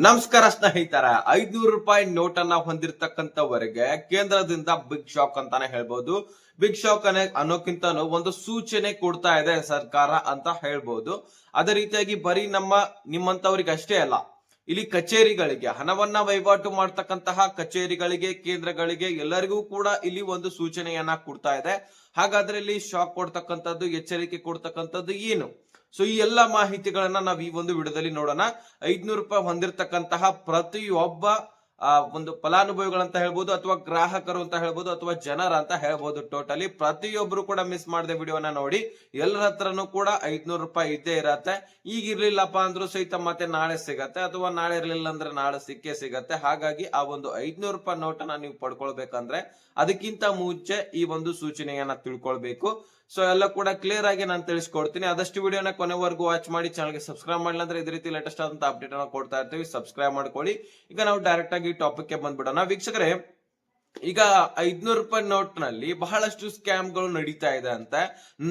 ನಮಸ್ಕಾರ ಸ್ನೇಹಿತರ. 500 ರೂಪಾಯಿ ನೋಟ್ ಅನ್ನ ಹೊಂದಿರತಕ್ಕಂತವರಿಗೆ ಕೇಂದ್ರದಿಂದ ಬಿಗ್ ಶಾಕ್ ಅಂತಾನೆ ಹೇಳ್ಬೋದು. ಬಿಗ್ ಶಾಕ್ ಅನ್ನೋಕ್ಕಿಂತನೂ ಒಂದು ಸೂಚನೆ ಕೊಡ್ತಾ ಇದೆ ಸರ್ಕಾರ ಅಂತ ಹೇಳ್ಬೋದು. ಅದೇ ರೀತಿಯಾಗಿ ಬರೀ ನಿಮ್ಮಂತವರಿಗೆ ಅಷ್ಟೇ ಅಲ್ಲ, ಇಲ್ಲಿ ಕಚೇರಿಗಳಿಗೆ ಹಣವನ್ನ ವಹಿವಾಟು ಮಾಡ್ತಕ್ಕಂತಹ ಕಚೇರಿಗಳಿಗೆ, ಕೇಂದ್ರಗಳಿಗೆ ಎಲ್ಲರಿಗೂ ಕೂಡ ಇಲ್ಲಿ ಒಂದು ಸೂಚನೆಯನ್ನ ಕೊಡ್ತಾ ಇದೆ. ಹಾಗಾದ್ರೆ ಇಲ್ಲಿ ಶಾಕ್ ಕೊಡ್ತಕ್ಕಂಥದ್ದು, ಎಚ್ಚರಿಕೆ ಕೊಡ್ತಕ್ಕಂಥದ್ದು ಏನು? ಸೊ ಈ ಎಲ್ಲಾ ಮಾಹಿತಿಗಳನ್ನ ನಾವು ಈ ಒಂದು ವಿಡಿಯೋದಲ್ಲಿ ನೋಡೋಣ. 500 ರೂಪಾಯಿ ಹೊಂದಿರತಕ್ಕಂತಹ ಪ್ರತಿಯೊಬ್ಬ ಒಂದು ಫಲಾನುಭವಿಗಳಂತ ಹೇಳ್ಬೋದು, ಅಥವಾ ಗ್ರಾಹಕರು ಅಂತ ಹೇಳ್ಬೋದು, ಅಥವಾ ಜನರ ಅಂತ ಹೇಳ್ಬೋದು. ಟೋಟಲಿ ಪ್ರತಿಯೊಬ್ರು ಕೂಡ ಮಿಸ್ ಮಾಡದೆ ವಿಡಿಯೋನ ನೋಡಿ. ಎಲ್ಲರ ಹತ್ರನೂ ಕೂಡ 500 ರೂಪಾಯಿ ಇದ್ದೇ ಇರತ್ತೆ. ಈಗ ಇರ್ಲಿಲ್ಲಪ್ಪ ಅಂದ್ರೂ ಸಹಿತ ಮತ್ತೆ ನಾಳೆ ಸಿಗತ್ತೆ, ಅಥವಾ ನಾಳೆ ಇರ್ಲಿಲ್ಲ ಅಂದ್ರೆ ನಾಳೆ ಸಿಕ್ಕೇ ಸಿಗತ್ತೆ. ಹಾಗಾಗಿ ಆ ಒಂದು 500 ರೂಪಾಯಿ ನೋಟನ್ನ ನೀವು ಪಡ್ಕೊಳ್ಬೇಕಂದ್ರೆ ಅದಕ್ಕಿಂತ ಮುಂಚೆ ಈ ಒಂದು ಸೂಚನೆಯನ್ನ ತಿಳ್ಕೊಳ್ಬೇಕು. ಸೊ ಎಲ್ಲ ಕೂಡ ಕ್ಲಿಯರ್ ಆಗಿ ನಾನು ತಿಳಿಸ್ಕೊಡ್ತೀನಿ. ಆದಷ್ಟು ವಿಡಿಯೋನ ಕೊನೆವರೆಗೂ ವಾಚ್ ಮಾಡಿ. ಚಾನಲ್ಗೆ ಸಬ್ಸ್ಕ್ರೈಬ್ ಮಾಡಿಲ್ಲ ಅಂದ್ರೆ ಇದೇ ರೀತಿ ಲೇಟೆಸ್ಟ್ ಆದಂತ ಅಪ್ಡೇಟ್ ಅನ್ನ ಕೊಡ್ತಾ ಇರ್ತೀವಿ. ಸಬ್ಸ್ಕ್ರೈಬ್ ಮಾಡ್ಕೊಳ್ಳಿ. ಈಗ ನಾವು ಡೈರೆಕ್ಟ್ ಆಗಿ ಟಾಪಿಕ್ ಗೆ ಬಂದ್ಬಿಡೋಣ. ವೀಕ್ಷಕರೇ, ಈಗ 500 ರೂಪಾಯಿ ನೋಟ್ ನಲ್ಲಿ ಬಹಳಷ್ಟು ಸ್ಕ್ಯಾಮ್ ಗಳು ನಡೀತಾ ಇದೆ ಅಂತೆ.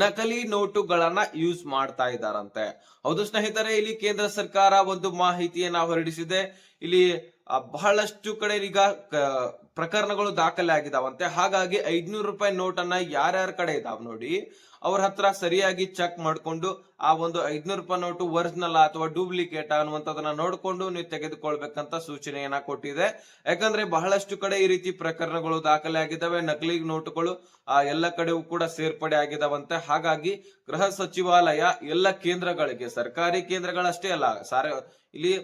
ನಕಲಿ ನೋಟುಗಳನ್ನ ಯೂಸ್ ಮಾಡ್ತಾ ಇದ್ದಾರಂತೆ. ಹೌದು ಸ್ನೇಹಿತರೆ, ಇಲ್ಲಿ ಕೇಂದ್ರ ಸರ್ಕಾರ ಒಂದು ಮಾಹಿತಿಯನ್ನ ಹೊರಡಿಸಿದೆ. ಇಲ್ಲಿ ಬಹಳಷ್ಟು ಕಡೆ ಈಗ ಪ್ರಕರಣಗಳು ದಾಖಲೆ ಆಗಿದಾವಂತೆ. ಹಾಗಾಗಿ 500 ರೂಪಾಯಿ ನೋಟ್ ಅನ್ನ ಯಾರ್ಯಾರ ಕಡೆ ಇದಾವ್ ನೋಡಿ, ಅವ್ರ ಹತ್ರ ಸರಿಯಾಗಿ ಚೆಕ್ ಮಾಡ್ಕೊಂಡು ಆ ಒಂದು 500 ರೂಪಾಯಿ ನೋಟು ಒರಿಜಿನಲ್ ಅಥವಾ ಡೂಪ್ಲಿಕೇಟ್ ಅನ್ನುವಂಥದ್ದನ್ನ ನೋಡ್ಕೊಂಡು ನೀವು ತೆಗೆದುಕೊಳ್ಬೇಕಂತ ಸೂಚನೆಯನ್ನ ಕೊಟ್ಟಿದೆ. ಯಾಕಂದ್ರೆ ಬಹಳಷ್ಟು ಕಡೆ ಈ ರೀತಿ ಪ್ರಕರಣಗಳು ದಾಖಲೆ ಆಗಿದ್ದಾವೆ. ನಕಲಿ ನೋಟುಗಳು ಎಲ್ಲ ಕಡೆಯೂ ಕೂಡ ಸೇರ್ಪಡೆ ಆಗಿದಾವಂತೆ. ಹಾಗಾಗಿ ಗೃಹ ಸಚಿವಾಲಯ ಎಲ್ಲ ಕೇಂದ್ರಗಳಿಗೆ, ಸರ್ಕಾರಿ ಕೇಂದ್ರಗಳಷ್ಟೇ ಅಲ್ಲ, ಇಲ್ಲಿ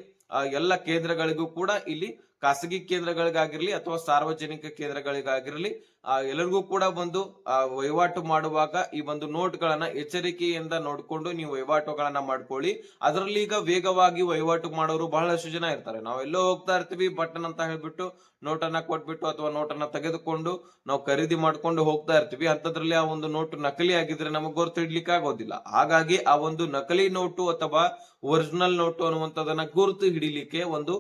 ಎಲ್ಲ ಕೇಂದ್ರಗಳಿಗೂ ಕೂಡ, ಇಲ್ಲಿ ಖಾಸಗಿ ಕೇಂದ್ರಗಳಿಗಾಗಿರ್ಲಿ ಅಥವಾ ಸಾರ್ವಜನಿಕ ಕೇಂದ್ರಗಳಿಗಾಗಿರ್ಲಿ, ಎಲ್ಲರಿಗೂ ಕೂಡ ಒಂದು ವಹಿವಾಟು ಮಾಡುವಾಗ ಈ ಒಂದು ನೋಟ್ಗಳನ್ನ ಎಚ್ಚರಿಕೆಯಿಂದ ನೋಡ್ಕೊಂಡು ನೀವು ವಹಿವಾಟುಗಳನ್ನ ಮಾಡ್ಕೊಳ್ಳಿ. ಅದರಲ್ಲಿ ಈಗ ವೇಗವಾಗಿ ವಹಿವಾಟು ಮಾಡೋರು ಬಹಳಷ್ಟು ಜನ ಇರ್ತಾರೆ. ನಾವೆಲ್ಲೋ ಹೋಗ್ತಾ ಇರ್ತೀವಿ, ಬಟನ್ ಅಂತ ಹೇಳ್ಬಿಟ್ಟು ನೋಟನ್ನ ಕೊಟ್ಬಿಟ್ಟು ಅಥವಾ ನೋಟನ್ನ ತೆಗೆದುಕೊಂಡು ನಾವು ಖರೀದಿ ಮಾಡ್ಕೊಂಡು ಹೋಗ್ತಾ ಇರ್ತೀವಿ. ಅಂತದ್ರಲ್ಲಿ ಆ ಒಂದು ನೋಟು ನಕಲಿ ಆಗಿದ್ರೆ ನಮಗ್ ಗುರುತಿಡ್ಲಿಕ್ಕೆ ಆಗೋದಿಲ್ಲ. ಹಾಗಾಗಿ ಆ ಒಂದು ನಕಲಿ ನೋಟು ಅಥವಾ ಒರಿಜಿನಲ್ ನೋಟು ಅನ್ನುವಂಥದ್ದನ್ನ ಗುರುತು ಹಿಡಿಲಿಕ್ಕೆ ಒಂದು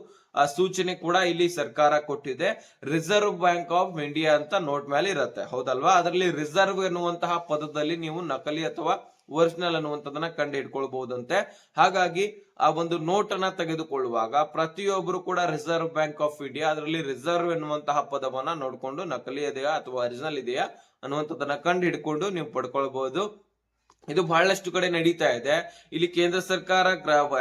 ಸೂಚನೆ ಕೂಡ ಇಲ್ಲಿ ಸರ್ಕಾರ ಕೊಟ್ಟಿದೆ. ರಿಸರ್ವ್ ಬ್ಯಾಂಕ್ ಆಫ್ ಇಂಡಿಯಾ ಅಂತ ನೋಟ್ ಮೇಲೆ ಇರುತ್ತೆ, ಹೌದಲ್ವಾ? ಅದರಲ್ಲಿ ರಿಸರ್ವ್ ಎನ್ನುವಂತಹ ಪದದಲ್ಲಿ ನೀವು ನಕಲಿ ಅಥವಾ ಒರಿಜಿನಲ್ ಅನ್ನುವಂಥದ್ದನ್ನ ಕಂಡು ಹಿಡ್ಕೊಳ್ಬಹುದಂತೆ. ಹಾಗಾಗಿ ಆ ಒಂದು ನೋಟ್ ಅನ್ನ ತೆಗೆದುಕೊಳ್ಳುವಾಗ ಪ್ರತಿಯೊಬ್ಬರು ಕೂಡ ರಿಸರ್ವ್ ಬ್ಯಾಂಕ್ ಆಫ್ ಇಂಡಿಯಾ, ಅದರಲ್ಲಿ ರಿಸರ್ವ್ ಎನ್ನುವಂತಹ ಪದವನ್ನ ನೋಡ್ಕೊಂಡು ನಕಲಿ ಇದೆಯಾ ಅಥವಾ ಒರಿಜಿನಲ್ ಇದೆಯಾ ಅನ್ನುವಂಥದ್ದನ್ನ ಕಂಡು ಹಿಡ್ಕೊಂಡು ನೀವು ಪಡ್ಕೊಳ್ಬಹುದು. ಇದು ಬಹಳಷ್ಟು ಕಡೆ ನಡೀತಾ ಇದೆ. ಇಲ್ಲಿ ಕೇಂದ್ರ ಸರ್ಕಾರ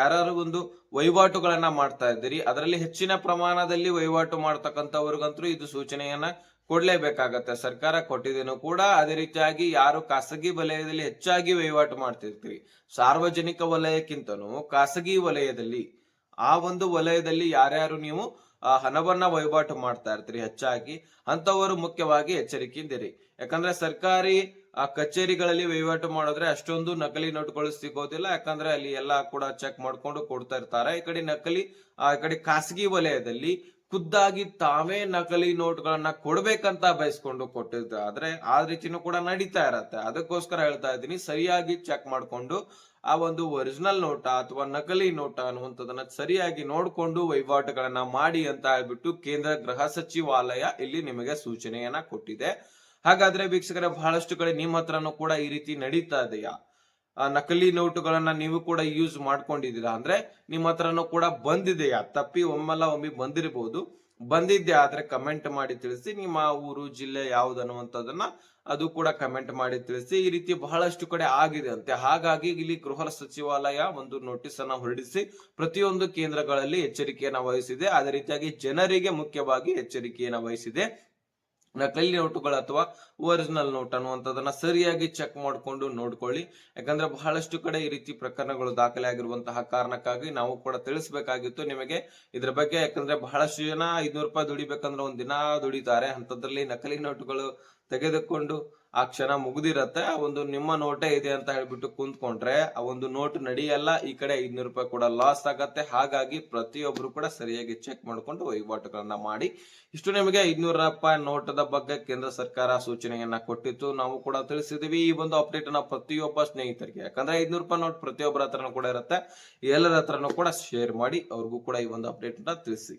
ಯಾರು ಒಂದು ವಹಿವಾಟುಗಳನ್ನ ಮಾಡ್ತಾ ಇದ್ದೀರಿ, ಅದರಲ್ಲಿ ಹೆಚ್ಚಿನ ಪ್ರಮಾಣದಲ್ಲಿ ವಹಿವಾಟು ಮಾಡ್ತಕ್ಕಂಥವ್ರಿಗಂತೂ ಇದು ಸೂಚನೆಯನ್ನ ಕೊಡ್ಲೇಬೇಕಾಗತ್ತೆ. ಸರ್ಕಾರ ಕೊಟ್ಟಿದ್ದೇನು ಕೂಡ. ಅದೇ ರೀತಿಯಾಗಿ ಯಾರು ಖಾಸಗಿ ವಲಯದಲ್ಲಿ ಹೆಚ್ಚಾಗಿ ವಹಿವಾಟು ಮಾಡ್ತಿರ್ತೀರಿ, ಸಾರ್ವಜನಿಕ ವಲಯಕ್ಕಿಂತನೂ ಖಾಸಗಿ ವಲಯದಲ್ಲಿ, ಆ ಒಂದು ವಲಯದಲ್ಲಿ ಯಾರ್ಯಾರು ನೀವು ಹಣವನ್ನ ವಹಿವಾಟು ಮಾಡ್ತಾ ಇರ್ತೀರಿ ಹೆಚ್ಚಾಗಿ, ಅಂತವರು ಮುಖ್ಯವಾಗಿ ಎಚ್ಚರಿಕೆಯಿಂದಿರಿ. ಯಾಕಂದ್ರೆ ಸರ್ಕಾರಿ ಕಚೇರಿಗಳಲ್ಲಿ ವಹಿವಾಟು ಮಾಡಿದ್ರೆ ಅಷ್ಟೊಂದು ನಕಲಿ ನೋಟ್ಗಳು ಸಿಗೋದಿಲ್ಲ. ಯಾಕಂದ್ರೆ ಅಲ್ಲಿ ಎಲ್ಲಾ ಕೂಡ ಚೆಕ್ ಮಾಡ್ಕೊಂಡು ಕೊಡ್ತಾ ಇರ್ತಾರೆ. ಈ ಕಡೆ ಖಾಸಗಿ ವಲಯದಲ್ಲಿ ಖುದ್ದಾಗಿ ತಾವೇ ನಕಲಿ ನೋಟ್ಗಳನ್ನ ಕೊಡ್ಬೇಕಂತ ಬಯಸ್ಕೊಂಡು ಕೊಟ್ಟಿರ್ತಾರೆ. ಆದ್ರೆ ಆ ರೀತಿನೂ ಕೂಡ ನಡೀತಾ ಇರತ್ತೆ. ಅದಕ್ಕೋಸ್ಕರ ಹೇಳ್ತಾ ಇದ್ದೀನಿ, ಸರಿಯಾಗಿ ಚೆಕ್ ಮಾಡ್ಕೊಂಡು ಆ ಒಂದು ಒರಿಜಿನಲ್ ನೋಟ ಅಥವಾ ನಕಲಿ ನೋಟ ಅನ್ನುವಂಥದ್ದನ್ನ ಸರಿಯಾಗಿ ನೋಡ್ಕೊಂಡು ವಹಿವಾಟುಗಳನ್ನ ಮಾಡಿ ಅಂತ ಹೇಳ್ಬಿಟ್ಟು ಕೇಂದ್ರ ಗೃಹ ಸಚಿವಾಲಯ ಇಲ್ಲಿ ನಿಮಗೆ ಸೂಚನೆಯನ್ನ ಕೊಟ್ಟಿದೆ. ಹಾಗಾದ್ರೆ ವೀಕ್ಷಕರೇ, ಬಹಳಷ್ಟು ಕಡೆ ನಿಮ್ಮ ಹತ್ರನೂ ಕೂಡ ಈ ರೀತಿ ನಡೀತಾ ಇದೆಯಾ? ನಕಲಿ ನೋಟುಗಳನ್ನ ನೀವು ಕೂಡ ಯೂಸ್ ಮಾಡ್ಕೊಂಡಿದ್ದೀರಾ ಅಂದ್ರೆ ನಿಮ್ಮ ಹತ್ರನೂ ಕೂಡ ಬಂದಿದೆಯಾ? ತಪ್ಪಿ ಒಮ್ಮೆಲ್ಲ ಒಮ್ಮೆ ಬಂದಿರಬಹುದು. ಬಂದಿದ್ದೆ ಆದ್ರೆ ಕಮೆಂಟ್ ಮಾಡಿ ತಿಳಿಸಿ. ನಿಮ್ಮ ಊರು, ಜಿಲ್ಲೆ ಯಾವ್ದು ಅನ್ನುವಂಥದ್ದನ್ನ ಅದು ಕೂಡ ಕಮೆಂಟ್ ಮಾಡಿ ತಿಳಿಸಿ. ಈ ರೀತಿ ಬಹಳಷ್ಟು ಕಡೆ ಆಗಿದೆ ಅಂತೆ. ಹಾಗಾಗಿ ಇಲ್ಲಿ ಗೃಹ ಸಚಿವಾಲಯ ಒಂದು ನೋಟಿಸ್ ಅನ್ನ ಹೊರಡಿಸಿ ಪ್ರತಿಯೊಂದು ಕೇಂದ್ರಗಳಲ್ಲಿ ಎಚ್ಚರಿಕೆಯನ್ನ ವಹಿಸಿದೆ. ಅದೇ ರೀತಿಯಾಗಿ ಜನರಿಗೆ ಮುಖ್ಯವಾಗಿ ಎಚ್ಚರಿಕೆಯನ್ನ ವಹಿಸಿದೆ. ನಕಲಿ ನೋಟುಗಳು ಅಥವಾ ಒರಿಜಿನಲ್ ನೋಟ್ ಅನ್ನುವಂಥದ್ದನ್ನ ಸರಿಯಾಗಿ ಚೆಕ್ ಮಾಡ್ಕೊಂಡು ನೋಡ್ಕೊಳ್ಳಿ. ಯಾಕಂದ್ರೆ ಬಹಳಷ್ಟು ಕಡೆ ಈ ರೀತಿ ಪ್ರಕರಣಗಳು ದಾಖಲೆ ಆಗಿರುವಂತಹ ಕಾರಣಕ್ಕಾಗಿ ನಾವು ಕೂಡ ತಿಳಿಸಬೇಕಾಗಿತ್ತು ನಿಮಗೆ ಇದ್ರ ಬಗ್ಗೆ. ಯಾಕಂದ್ರೆ ಬಹಳಷ್ಟು ಜನ 500 ರೂಪಾಯಿ ದುಡಿಬೇಕಂದ್ರೆ ಒಂದ್ ದಿನ ದುಡಿತಾರೆ. ಅಂತದ್ರಲ್ಲಿ ನಕಲಿ ನೋಟುಗಳು ತೆಗೆದುಕೊಂಡು ಆ ಕ್ಷಣ ಮುಗ್ದಿರತ್ತೆ. ಆ ಒಂದು ನಿಮ್ಮ ನೋಟೇ ಇದೆ ಅಂತ ಹೇಳ್ಬಿಟ್ಟು ಕುಂತ್ಕೊಂಡ್ರೆ ಆ ಒಂದು ನೋಟ್ ನಡೆಯಲ್ಲ. ಈ ಕಡೆ 500 ರೂಪಾಯಿ ಕೂಡ ಲಾಸ್ ಆಗತ್ತೆ. ಹಾಗಾಗಿ ಪ್ರತಿಯೊಬ್ರು ಕೂಡ ಸರಿಯಾಗಿ ಚೆಕ್ ಮಾಡ್ಕೊಂಡು ವಹಿವಾಟುಗಳನ್ನ ಮಾಡಿ. ಇಷ್ಟು ನಿಮಗೆ 500 ರೂಪಾಯಿ ನೋಟದ ಬಗ್ಗೆ ಕೇಂದ್ರ ಸರ್ಕಾರ ಸೂಚನೆಯನ್ನ ಕೊಟ್ಟಿತ್ತು. ನಾವು ಕೂಡ ತಿಳಿಸಿದೀವಿ ಈ ಒಂದು ಅಪ್ಡೇಟ್ ಅನ್ನ ಪ್ರತಿಯೊಬ್ಬ ಸ್ನೇಹಿತರಿಗೆ. ಯಾಕಂದ್ರೆ 500 ರೂಪಾಯಿ ನೋಟ್ ಪ್ರತಿಯೊಬ್ಬರ ಹತ್ರನೂ ಕೂಡ ಇರುತ್ತೆ. ಎಲ್ಲರ ಹತ್ರನೂ ಕೂಡ ಶೇರ್ ಮಾಡಿ, ಅವ್ರಿಗೂ ಕೂಡ ಈ ಒಂದು ಅಪ್ಡೇಟ್ ಅನ್ನ ತಿಳಿಸಿ.